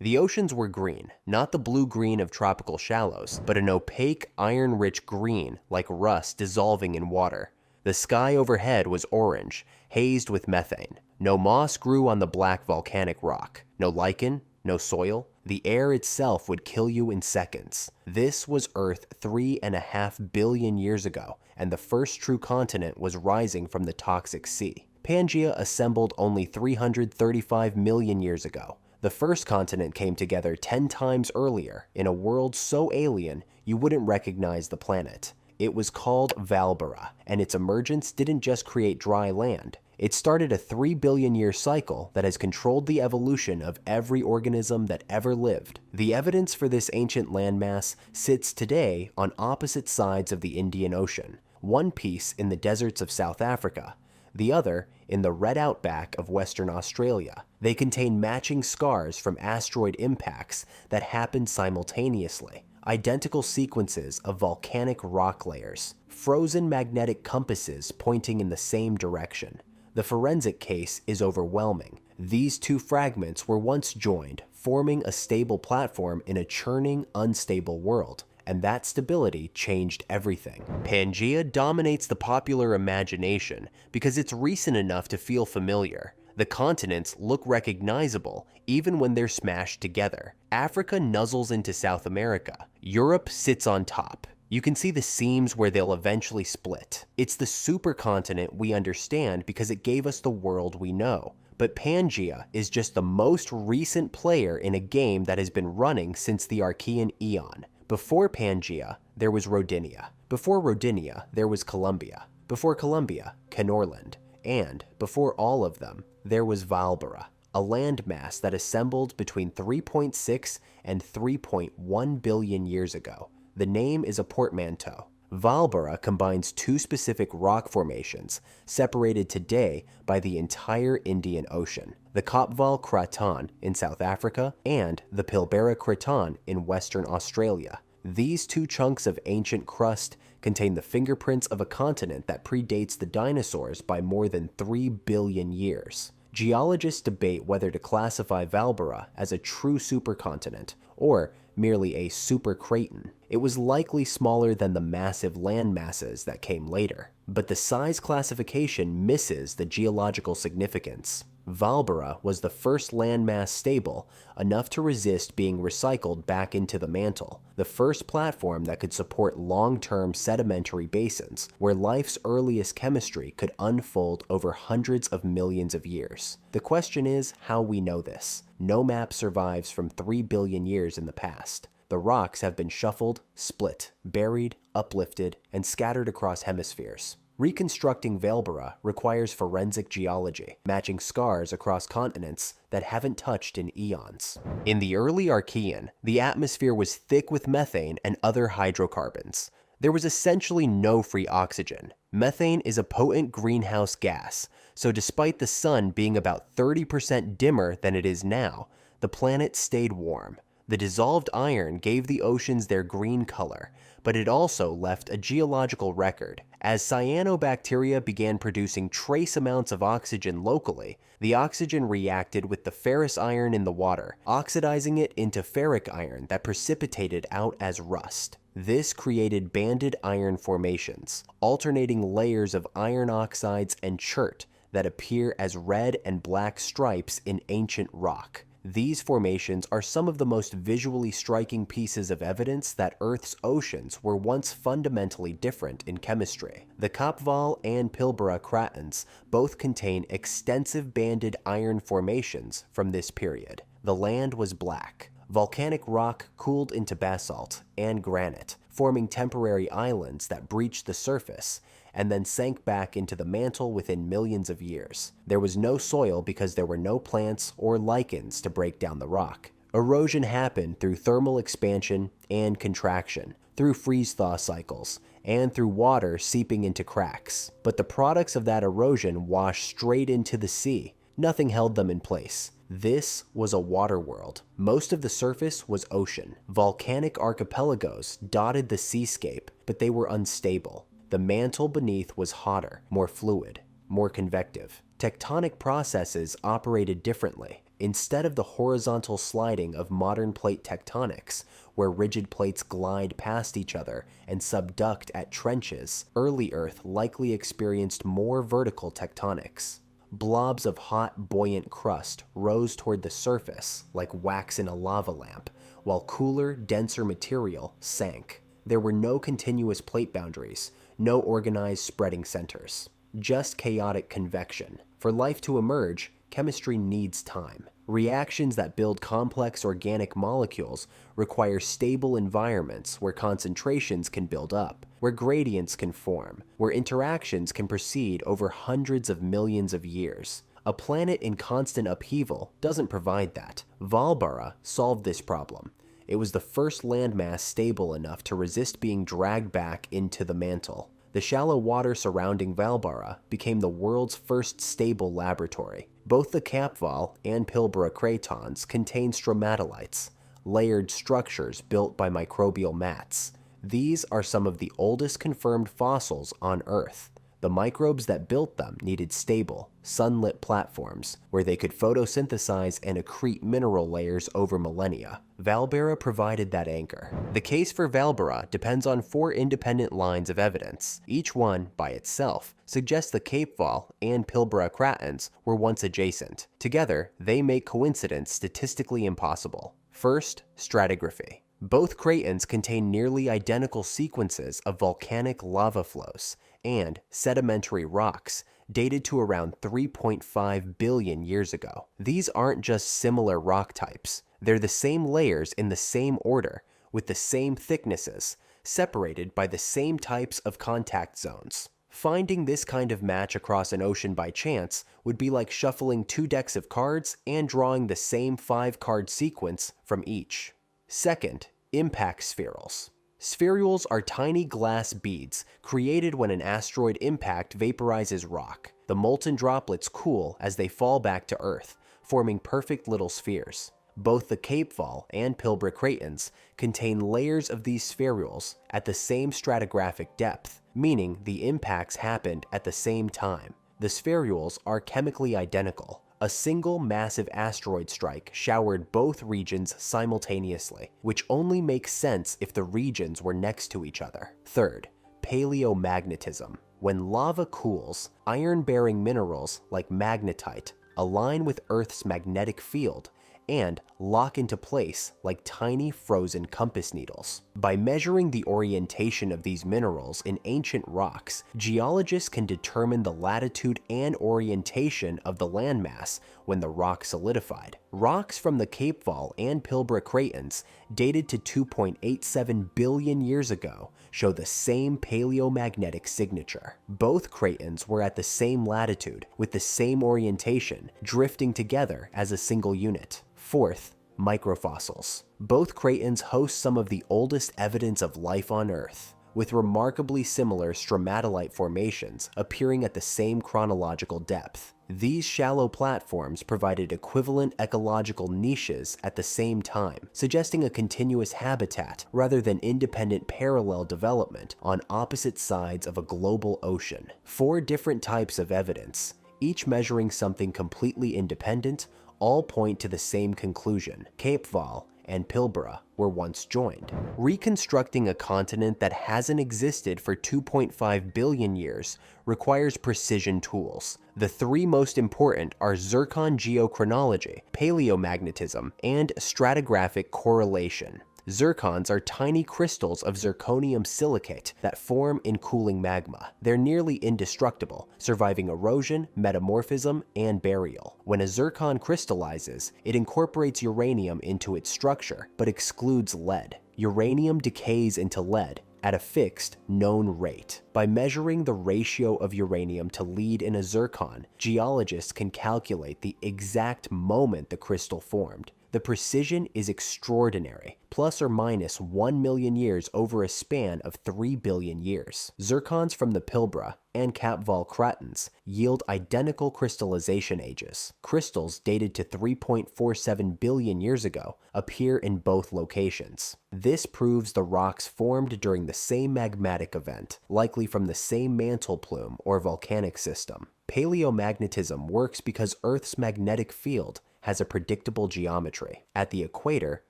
The oceans were green, not the blue-green of tropical shallows, but an opaque, iron-rich green like rust dissolving in water. The sky overhead was orange, hazed with methane. No moss grew on the black volcanic rock. No lichen, no soil. The air itself would kill you in seconds. This was Earth 3.5 billion years ago, and the first true continent was rising from the toxic sea. Pangea assembled only 335 million years ago. The first continent came together 10 times earlier, in a world so alien you wouldn't recognize the planet. It was called Vaalbara, and its emergence didn't just create dry land. It started a 3 billion year cycle that has controlled the evolution of every organism that ever lived. The evidence for this ancient landmass sits today on opposite sides of the Indian Ocean, one piece in the deserts of South Africa, the other in the red outback of Western Australia. They contain matching scars from asteroid impacts that happened simultaneously, identical sequences of volcanic rock layers, frozen magnetic compasses pointing in the same direction. The forensic case is overwhelming. These two fragments were once joined, forming a stable platform in a churning, unstable world. And that stability changed everything. Pangea dominates the popular imagination because it's recent enough to feel familiar. The continents look recognizable even when they're smashed together. Africa nuzzles into South America. Europe sits on top. You can see the seams where they'll eventually split. It's the supercontinent we understand because it gave us the world we know. But Pangea is just the most recent player in a game that has been running since the Archean Eon. Before Pangea, there was Rodinia. Before Rodinia, there was Columbia. Before Columbia, Kenorland. And before all of them, there was Vaalbara, a landmass that assembled between 3.6 and 3.1 billion years ago. The name is a portmanteau. Vaalbara combines two specific rock formations separated today by the entire Indian Ocean, the Kopval Craton in South Africa and the Pilbara Craton in Western Australia. These two chunks of ancient crust contain the fingerprints of a continent that predates the dinosaurs by more than 3 billion years. Geologists debate whether to classify Vaalbara as a true supercontinent or merely a supercraton. It was likely smaller than the massive land masses that came later, but the size classification misses the geological significance. Vaalbara was the first landmass stable enough to resist being recycled back into the mantle, the first platform that could support long-term sedimentary basins where life's earliest chemistry could unfold over hundreds of millions of years. The question is how we know this. No map survives from 3 billion years in the past. The rocks have been shuffled, split, buried, uplifted, and scattered across hemispheres. Reconstructing Vaalbara requires forensic geology, matching scars across continents that haven't touched in eons. In the early Archean, the atmosphere was thick with methane and other hydrocarbons. There was essentially no free oxygen. Methane is a potent greenhouse gas, so despite the sun being about 30% dimmer than it is now, the planet stayed warm. The dissolved iron gave the oceans their green color, but it also left a geological record. As cyanobacteria began producing trace amounts of oxygen locally, the oxygen reacted with the ferrous iron in the water, oxidizing it into ferric iron that precipitated out as rust. This created banded iron formations, alternating layers of iron oxides and chert that appear as red and black stripes in ancient rock. These formations are some of the most visually striking pieces of evidence that Earth's oceans were once fundamentally different in chemistry. The Kopval and Pilbara cratons both contain extensive banded iron formations from this period. The land was black. Volcanic rock cooled into basalt and granite, forming temporary islands that breached the surface and then sank back into the mantle within millions of years. There was no soil because there were no plants or lichens to break down the rock. Erosion happened through thermal expansion and contraction, through freeze-thaw cycles, and through water seeping into cracks. But the products of that erosion washed straight into the sea. Nothing held them in place. This was a water world. Most of the surface was ocean. Volcanic archipelagos dotted the seascape, but they were unstable. The mantle beneath was hotter, more fluid, more convective. Tectonic processes operated differently. Instead of the horizontal sliding of modern plate tectonics, where rigid plates glide past each other and subduct at trenches, early Earth likely experienced more vertical tectonics. Blobs of hot, buoyant crust rose toward the surface like wax in a lava lamp, while cooler, denser material sank. There were no continuous plate boundaries, no organized spreading centers, just chaotic convection. For life to emerge, chemistry needs time. Reactions that build complex organic molecules require stable environments where concentrations can build up, where gradients can form, where interactions can proceed over hundreds of millions of years. A planet in constant upheaval doesn't provide that. Vaalbara solved this problem. It was the first landmass stable enough to resist being dragged back into the mantle. The shallow water surrounding Vaalbara became the world's first stable laboratory. Both the Kapval and Pilbara cratons contain stromatolites, layered structures built by microbial mats. These are some of the oldest confirmed fossils on Earth. The microbes that built them needed stable, sunlit platforms where they could photosynthesize and accrete mineral layers over millennia. Vaalbara provided that anchor. The case for Vaalbara depends on 4 independent lines of evidence. Each one, by itself, suggests the Kapval and Pilbara cratons were once adjacent. Together, they make coincidence statistically impossible. First, stratigraphy. Both cratons contain nearly identical sequences of volcanic lava flows and sedimentary rocks dated to around 3.5 billion years ago. These aren't just similar rock types. They're the same layers in the same order, with the same thicknesses, separated by the same types of contact zones. Finding this kind of match across an ocean by chance would be like shuffling 2 decks of cards and drawing the same 5-card sequence from each. Second, impact spherules. Spherules are tiny glass beads created when an asteroid impact vaporizes rock. The molten droplets cool as they fall back to Earth, forming perfect little spheres. Both the Kapval and Pilbara cratons contain layers of these spherules at the same stratigraphic depth, meaning the impacts happened at the same time. The spherules are chemically identical. A single massive asteroid strike showered both regions simultaneously, which only makes sense if the regions were next to each other. Third, paleomagnetism. When lava cools, iron-bearing minerals like magnetite align with Earth's magnetic field and lock into place like tiny frozen compass needles. By measuring the orientation of these minerals in ancient rocks, geologists can determine the latitude and orientation of the landmass when the rock solidified. Rocks from the Kapval and Pilbara cratons, dated to 2.87 billion years ago, show the same paleomagnetic signature. Both cratons were at the same latitude, with the same orientation, drifting together as a single unit. Fourth, microfossils. Both cratons host some of the oldest evidence of life on Earth, with remarkably similar stromatolite formations appearing at the same chronological depth. These shallow platforms provided equivalent ecological niches at the same time, suggesting a continuous habitat rather than independent parallel development on opposite sides of a global ocean. 4 different types of evidence, each measuring something completely independent, all point to the same conclusion. Kapval and Pilbara were once joined. Reconstructing a continent that hasn't existed for 2.5 billion years requires precision tools. The 3 most important are zircon geochronology, paleomagnetism, and stratigraphic correlation. Zircons are tiny crystals of zirconium silicate that form in cooling magma. They're nearly indestructible, surviving erosion, metamorphism, and burial. When a zircon crystallizes, it incorporates uranium into its structure, but excludes lead. Uranium decays into lead at a fixed, known rate. By measuring the ratio of uranium to lead in a zircon, geologists can calculate the exact moment the crystal formed. The precision is extraordinary, plus or minus 1 million years over a span of 3 billion years. Zircons from the Pilbara and Kapval cratons yield identical crystallization ages. Crystals dated to 3.47 billion years ago appear in both locations. This proves the rocks formed during the same magmatic event, likely from the same mantle plume or volcanic system. Paleomagnetism works because Earth's magnetic field has a predictable geometry. At the equator,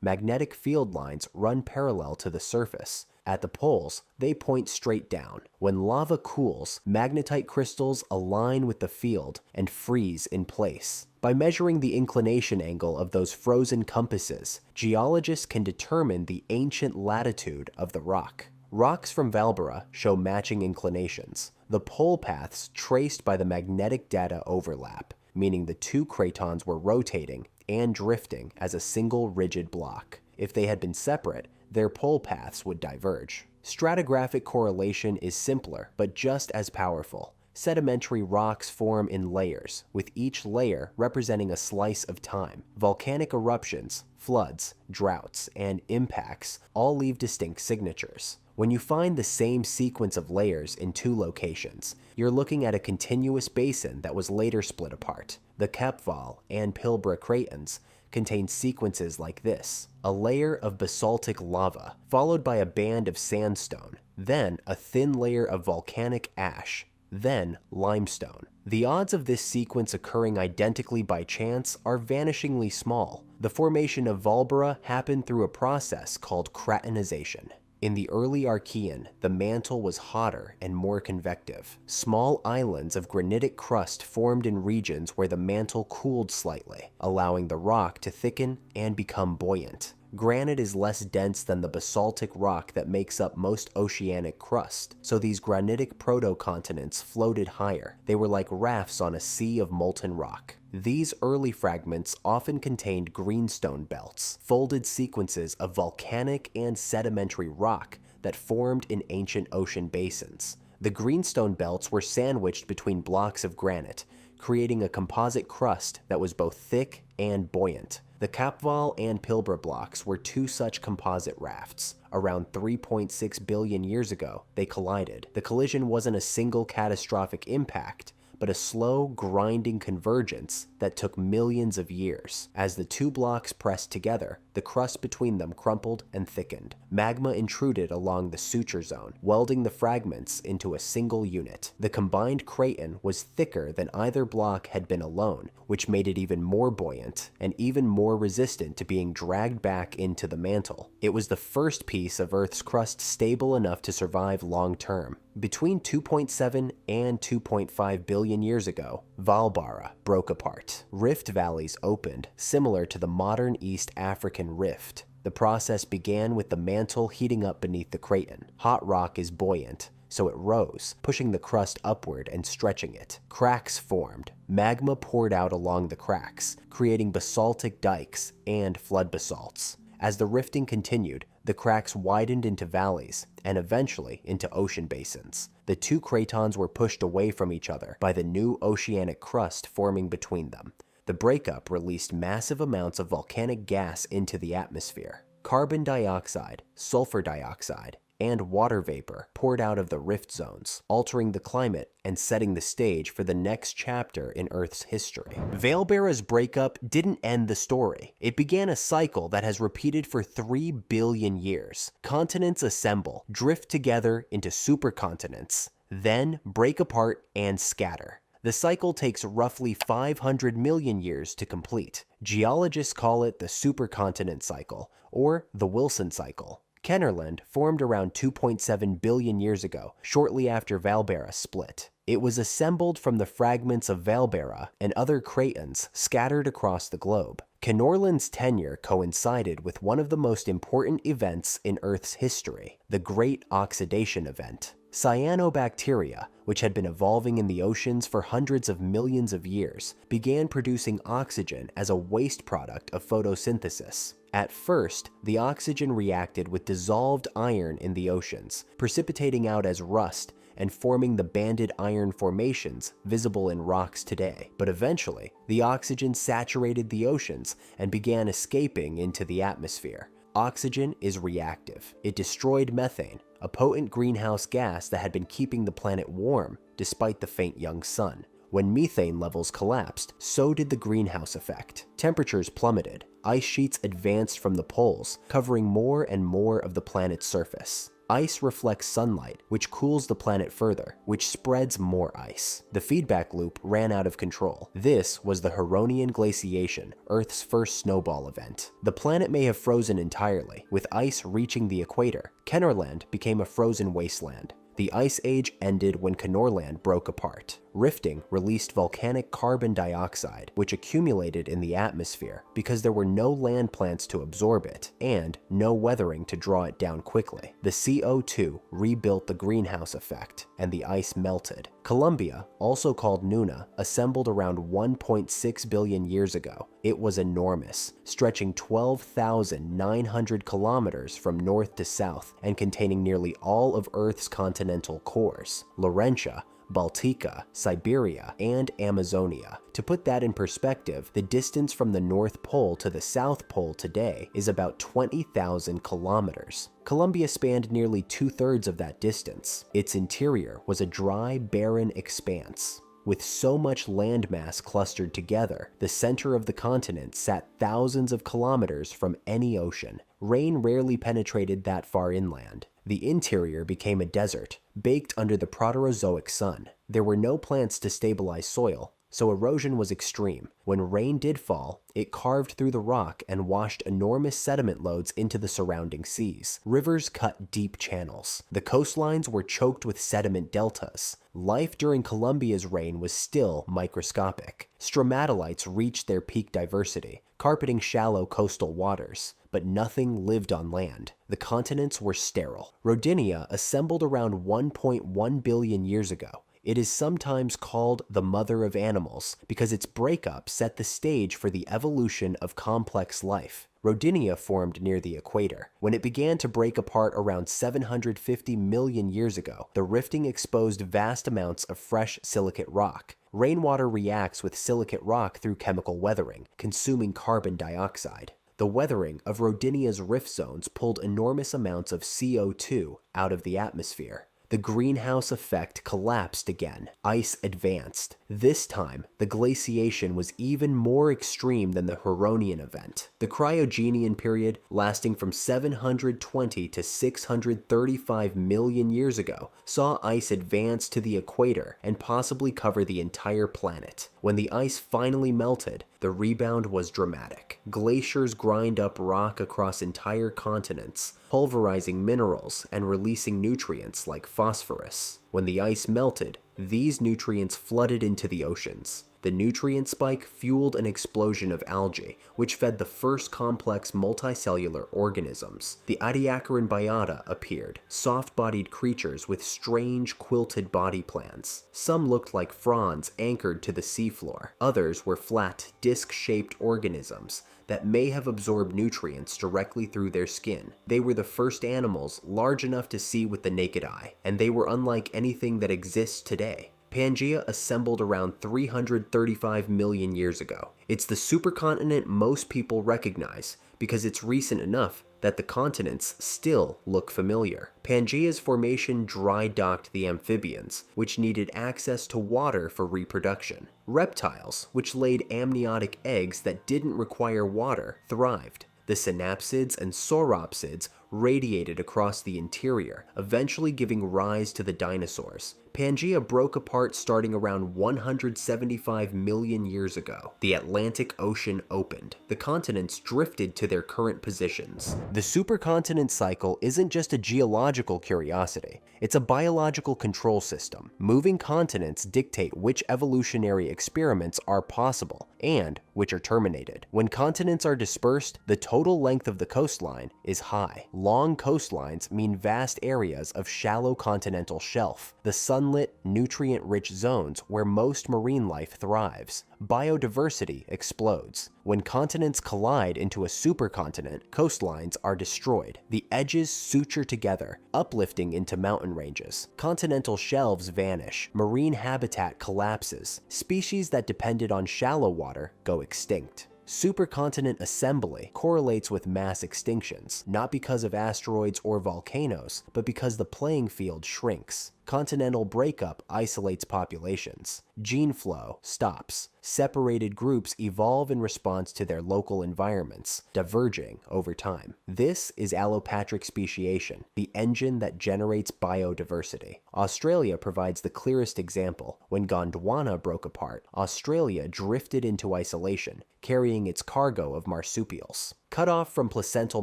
magnetic field lines run parallel to the surface. At the poles, they point straight down. When lava cools, magnetite crystals align with the field and freeze in place. By measuring the inclination angle of those frozen compasses, geologists can determine the ancient latitude of the rock. Rocks from Vaalbara show matching inclinations. The pole paths traced by the magnetic data overlap, meaning the two cratons were rotating and drifting as a single rigid block. If they had been separate, their pole paths would diverge. Stratigraphic correlation is simpler, but just as powerful. Sedimentary rocks form in layers, with each layer representing a slice of time. Volcanic eruptions, floods, droughts, and impacts all leave distinct signatures. When you find the same sequence of layers in two locations, you're looking at a continuous basin that was later split apart. The Kepval and Pilbara cratons contain sequences like this: a layer of basaltic lava, followed by a band of sandstone, then a thin layer of volcanic ash, then limestone. The odds of this sequence occurring identically by chance are vanishingly small. The formation of Vaalbara happened through a process called cratonization. In the early Archean, the mantle was hotter and more convective. Small islands of granitic crust formed in regions where the mantle cooled slightly, allowing the rock to thicken and become buoyant. Granite is less dense than the basaltic rock that makes up most oceanic crust, so these granitic protocontinents floated higher. They were like rafts on a sea of molten rock. These early fragments often contained greenstone belts, folded sequences of volcanic and sedimentary rock that formed in ancient ocean basins. The greenstone belts were sandwiched between blocks of granite, creating a composite crust that was both thick and buoyant. The Kepval and Pilbara blocks were two such composite rafts. Around 3.6 billion years ago, they collided. The collision wasn't a single catastrophic impact, but a slow, grinding convergence that took millions of years. As the two blocks pressed together, the crust between them crumpled and thickened. Magma intruded along the suture zone, welding the fragments into a single unit. The combined craton was thicker than either block had been alone, which made it even more buoyant and even more resistant to being dragged back into the mantle. It was the first piece of Earth's crust stable enough to survive long term. Between 2.7 and 2.5 billion years ago, Vaalbara broke apart. Rift valleys opened, similar to the modern East African rift. The process began with the mantle heating up beneath the craton. Hot rock is buoyant, so it rose, pushing the crust upward and stretching it. Cracks formed. Magma poured out along the cracks, creating basaltic dikes and flood basalts. As the rifting continued, the cracks widened into valleys and eventually into ocean basins. The two cratons were pushed away from each other by the new oceanic crust forming between them. The breakup released massive amounts of volcanic gas into the atmosphere. Carbon dioxide, sulfur dioxide, and water vapor poured out of the rift zones, altering the climate and setting the stage for the next chapter in Earth's history. Vaalbara's breakup didn't end the story. It began a cycle that has repeated for 3 billion years. Continents assemble, drift together into supercontinents, then break apart and scatter. The cycle takes roughly 500 million years to complete. Geologists call it the supercontinent cycle, or the Wilson cycle. Kenorland formed around 2.7 billion years ago, shortly after Vaalbara split. It was assembled from the fragments of Vaalbara and other cratons scattered across the globe. Kenorland's tenure coincided with one of the most important events in Earth's history, the Great Oxidation Event. Cyanobacteria, which had been evolving in the oceans for hundreds of millions of years, began producing oxygen as a waste product of photosynthesis. At first, the oxygen reacted with dissolved iron in the oceans, precipitating out as rust and forming the banded iron formations visible in rocks today. But eventually, the oxygen saturated the oceans and began escaping into the atmosphere. Oxygen is reactive. It destroyed methane, a potent greenhouse gas that had been keeping the planet warm despite the faint young sun. When methane levels collapsed, so did the greenhouse effect. Temperatures plummeted. Ice sheets advanced from the poles, covering more and more of the planet's surface. Ice reflects sunlight, which cools the planet further, which spreads more ice. The feedback loop ran out of control. This was the Huronian glaciation, Earth's first snowball event. The planet may have frozen entirely, with ice reaching the equator. Kenorland became a frozen wasteland. The Ice Age ended when Kenorland broke apart. Rifting released volcanic carbon dioxide, which accumulated in the atmosphere because there were no land plants to absorb it and no weathering to draw it down quickly. The CO2 rebuilt the greenhouse effect, and the ice melted. Columbia, also called Nuna, assembled around 1.6 billion years ago. It was enormous, stretching 12,900 kilometers from north to south and containing nearly all of Earth's continental cores. Laurentia, Baltica, Siberia, and Amazonia. To put that in perspective, the distance from the North Pole to the South Pole today is about 20,000 kilometers. Columbia spanned nearly 2/3 of that distance. Its interior was a dry, barren expanse. With so much landmass clustered together, the center of the continent sat thousands of kilometers from any ocean. Rain rarely penetrated that far inland. The interior became a desert, baked under the Proterozoic sun. There were no plants to stabilize soil, so erosion was extreme. When rain did fall, it carved through the rock and washed enormous sediment loads into the surrounding seas. Rivers cut deep channels. The coastlines were choked with sediment deltas. Life during Columbia's reign was still microscopic. Stromatolites reached their peak diversity, carpeting shallow coastal waters, but nothing lived on land. The continents were sterile. Rodinia assembled around 1.1 billion years ago. It is sometimes called the mother of animals because its breakup set the stage for the evolution of complex life. Rodinia formed near the equator. When it began to break apart around 750 million years ago, the rifting exposed vast amounts of fresh silicate rock. Rainwater reacts with silicate rock through chemical weathering, consuming carbon dioxide. The weathering of Rodinia's rift zones pulled enormous amounts of CO2 out of the atmosphere. The greenhouse effect collapsed again. Ice advanced. This time, the glaciation was even more extreme than the Huronian event. The Cryogenian period, lasting from 720 to 635 million years ago, saw ice advance to the equator and possibly cover the entire planet. When the ice finally melted, the rebound was dramatic. Glaciers grind up rock across entire continents, pulverizing minerals and releasing nutrients like phosphorus. When the ice melted, these nutrients flooded into the oceans. The nutrient spike fueled an explosion of algae, which fed the first complex multicellular organisms. The Ediacaran biota appeared, soft-bodied creatures with strange quilted body plans. Some looked like fronds anchored to the seafloor. Others were flat, disc-shaped organisms that may have absorbed nutrients directly through their skin. They were the first animals large enough to see with the naked eye, and they were unlike anything that exists today. Pangea assembled around 335 million years ago. It's the supercontinent most people recognize because it's recent enough that the continents still look familiar. Pangea's formation dry-docked the amphibians, which needed access to water for reproduction. Reptiles, which laid amniotic eggs that didn't require water, thrived. The synapsids and sauropsids radiated across the interior, eventually giving rise to the dinosaurs. Pangea broke apart starting around 175 million years ago. The Atlantic Ocean opened. The continents drifted to their current positions. The supercontinent cycle isn't just a geological curiosity. It's a biological control system. Moving continents dictate which evolutionary experiments are possible and which are terminated. When continents are dispersed, the total length of the coastline is high. Long coastlines mean vast areas of shallow continental shelf, the sunlit, nutrient-rich zones where most marine life thrives. Biodiversity explodes. When continents collide into a supercontinent, coastlines are destroyed. The edges suture together, uplifting into mountain ranges. Continental shelves vanish. Marine habitat collapses. Species that depended on shallow water go extinct. Supercontinent assembly correlates with mass extinctions, not because of asteroids or volcanoes, but because the playing field shrinks. Continental breakup isolates populations. Gene flow stops. Separated groups evolve in response to their local environments, diverging over time. This is allopatric speciation, the engine that generates biodiversity. Australia provides the clearest example. When Gondwana broke apart, Australia drifted into isolation, carrying its cargo of marsupials. Cut off from placental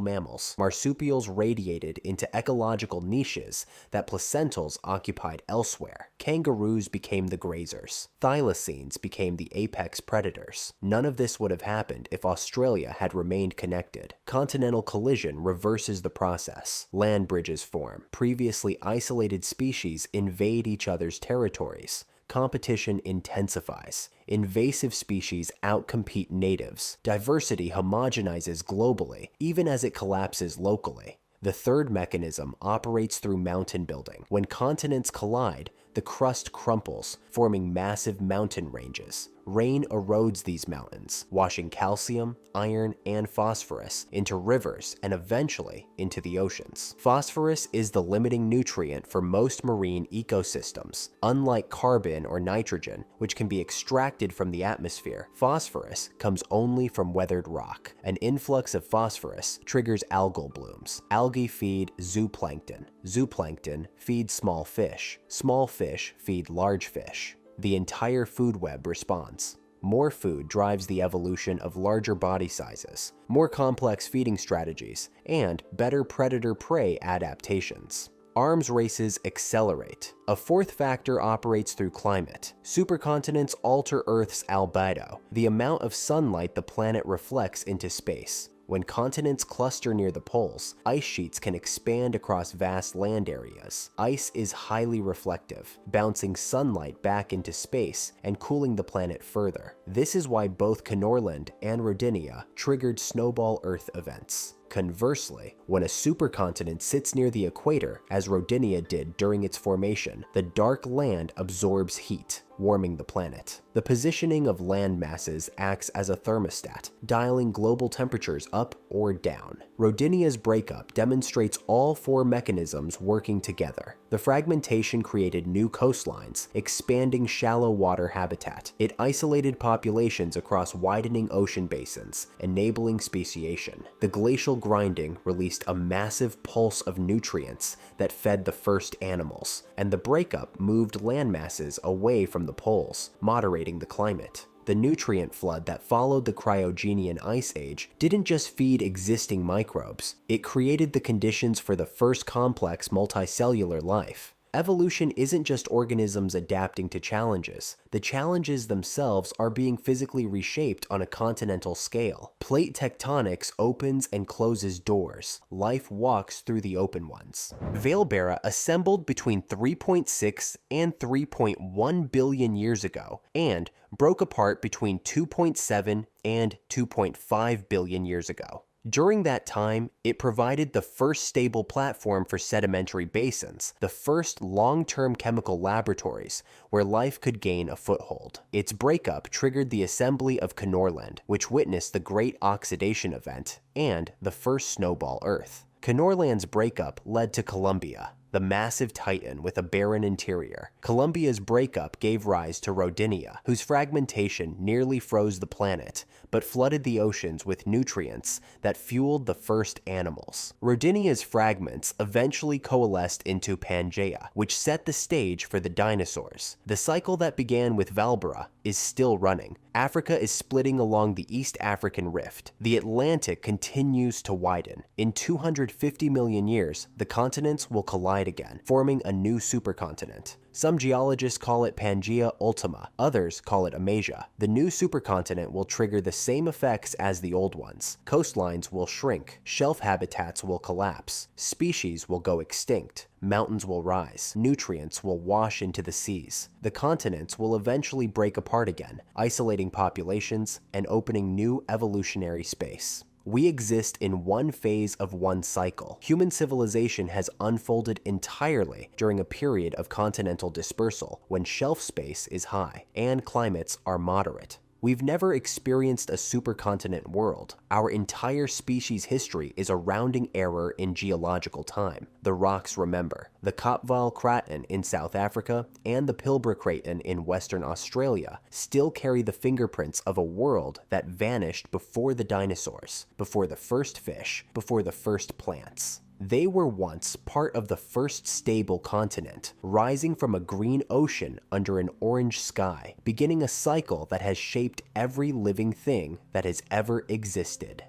mammals, marsupials radiated into ecological niches that placentals occupied elsewhere. Kangaroos became the grazers. Thylacines became the apex predators. None of this would have happened if Australia had remained connected. Continental collision reverses the process. Land bridges form. Previously isolated species invade each other's territories. Competition intensifies. Invasive species outcompete natives. Diversity homogenizes globally, even as it collapses locally. The third mechanism operates through mountain building. When continents collide, the crust crumples, forming massive mountain ranges. Rain erodes these mountains, washing calcium, iron, and phosphorus into rivers and eventually into the oceans. Phosphorus is the limiting nutrient for most marine ecosystems. Unlike carbon or nitrogen, which can be extracted from the atmosphere, phosphorus comes only from weathered rock. An influx of phosphorus triggers algal blooms. Algae feed zooplankton. Zooplankton feeds small fish. Small fish feed large fish. The entire food web responds. More food drives the evolution of larger body sizes, more complex feeding strategies, and better predator-prey adaptations. Arms races accelerate. A fourth factor operates through climate. Supercontinents alter Earth's albedo, the amount of sunlight the planet reflects into space. When continents cluster near the poles, ice sheets can expand across vast land areas. Ice is highly reflective, bouncing sunlight back into space and cooling the planet further. This is why both Kenorland and Rodinia triggered snowball Earth events. Conversely, when a supercontinent sits near the equator, as Rodinia did during its formation, the dark land absorbs heat, warming the planet. The positioning of land masses acts as a thermostat, dialing global temperatures up or down. Rodinia's breakup demonstrates all four mechanisms working together. The fragmentation created new coastlines, expanding shallow water habitat. It isolated populations across widening ocean basins, enabling speciation. The glacial grinding released a massive pulse of nutrients that fed the first animals, and the breakup moved land masses away from the poles, moderating the climate. The nutrient flood that followed the cryogenian ice age didn't just feed existing microbes, it created the conditions for the first complex multicellular life. Evolution isn't just organisms adapting to challenges. The challenges themselves are being physically reshaped on a continental scale. Plate tectonics opens and closes doors. Life walks through the open ones. Vaalbara assembled between 3.6 and 3.1 billion years ago and broke apart between 2.7 and 2.5 billion years ago. During that time, it provided the first stable platform for sedimentary basins, the first long-term chemical laboratories where life could gain a foothold. Its breakup triggered the assembly of Kenorland, which witnessed the Great Oxidation Event and the first snowball Earth. Kenorland's breakup led to Columbia, the massive titan with a barren interior. Columbia's breakup gave rise to Rodinia, whose fragmentation nearly froze the planet, but flooded the oceans with nutrients that fueled the first animals. Rodinia's fragments eventually coalesced into Pangea, which set the stage for the dinosaurs. The cycle that began with Vaalbara is still running. Africa is splitting along the East African Rift. The Atlantic continues to widen. In 250 million years, the continents will collide again, forming a new supercontinent. Some geologists call it Pangea Ultima, others call it Amasia. The new supercontinent will trigger the same effects as the old ones. Coastlines will shrink, shelf habitats will collapse, species will go extinct, mountains will rise, nutrients will wash into the seas. The continents will eventually break apart again, isolating populations and opening new evolutionary space. We exist in one phase of one cycle. Human civilization has unfolded entirely during a period of continental dispersal when shelf space is high and climates are moderate. We've never experienced a supercontinent world. Our entire species history is a rounding error in geological time. The rocks remember. The Kapval Craton in South Africa and the Pilbara Craton in Western Australia still carry the fingerprints of a world that vanished before the dinosaurs, before the first fish, before the first plants. They were once part of the first stable continent, rising from a green ocean under an orange sky, beginning a cycle that has shaped every living thing that has ever existed.